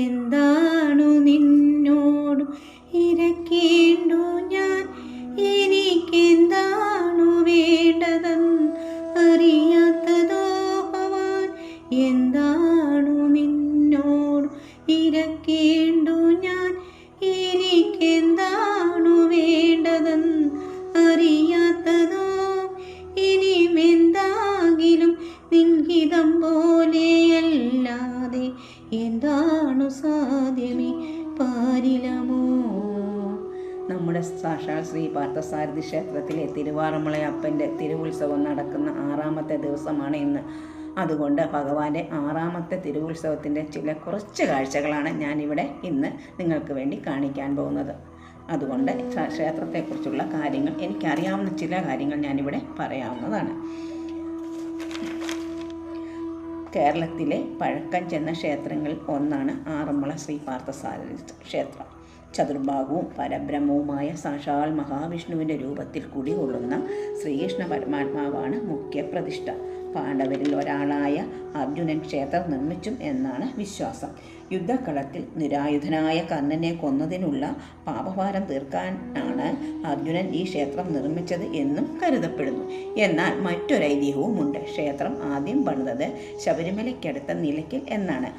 എന്താണു നിന്നോടു ഇരക്കേണ്ടു ഞാൻ, എനിക്കെന്താണു വേണ്ടതെന്ന് അറിയാത്തതോ ഭവാൻ. എന്താണു നിന്നോടു ഇരക്കേണ്ടു ഞാൻ, എനിക്കെന്താണു വേണ്ടതെന്ന് അറിയാത്തതോ. ഇനിമെന്താകിലും നിൻഹിതം പോലെയല്ലാതെ എന്താണു സാധ്യമേ പാരിലമോ. നമ്മുടെ സാക്ഷാൽ ശ്രീ പാർത്ഥസാരഥി ക്ഷേത്രത്തിലെ തിരുവാറന്മുളയപ്പൻ്റെ തിരുവുത്സവം നടക്കുന്ന 6ാമത്തെ ദിവസമാണ് ഇന്ന്. അതുകൊണ്ട് ഭഗവാന്റെ 6ാമത്തെ തിരുവുത്സവത്തിൻ്റെ കുറച്ച് കാഴ്ചകളാണ് ഞാനിവിടെ ഇന്ന് നിങ്ങൾക്ക് വേണ്ടി കാണിക്കാൻ പോകുന്നത്. അതുകൊണ്ട് ക്ഷേത്രത്തെക്കുറിച്ചുള്ള കാര്യങ്ങൾ, എനിക്കറിയാവുന്ന ചില കാര്യങ്ങൾ ഞാനിവിടെ പറയാവുന്നതാണ്. കേരളത്തിലെ പഴക്കം ചെന്ന ക്ഷേത്രങ്ങളിൽ ഒന്നാണ് ആറന്മുള ശ്രീ പാർത്ഥസാരഥി ക്ഷേത്രം. ചതുർഭാഗവും പരബ്രഹ്മവുമായ സാക്ഷാൽ മഹാവിഷ്ണുവിൻ്റെ രൂപത്തിൽ കുടികൊള്ളുന്ന ശ്രീകൃഷ്ണ പരമാത്മാവാണ് മുഖ്യ പ്രതിഷ്ഠ. പാണ്ഡവരിൽ ഒരാളായ അർജുനൻ ക്ഷേത്രം നിർമ്മിച്ചും എന്നാണ് വിശ്വാസം. യുദ്ധക്കളത്തിൽ നിരായുധനായ കർണനെ കൊന്നതിനുള്ള പാപഭാരം തീർക്കാനാണ് അർജുനൻ ഈ ക്ഷേത്രം നിർമ്മിച്ചത് എന്നും കരുതപ്പെടുന്നു. എന്നാൽ മറ്റൊരൈതിഹ്യവുമുണ്ട്. ക്ഷേത്രം ആദ്യം പണിതത് ശബരിമലയ്ക്കടുത്ത നിലയ്ക്കൽ എന്നാണ്.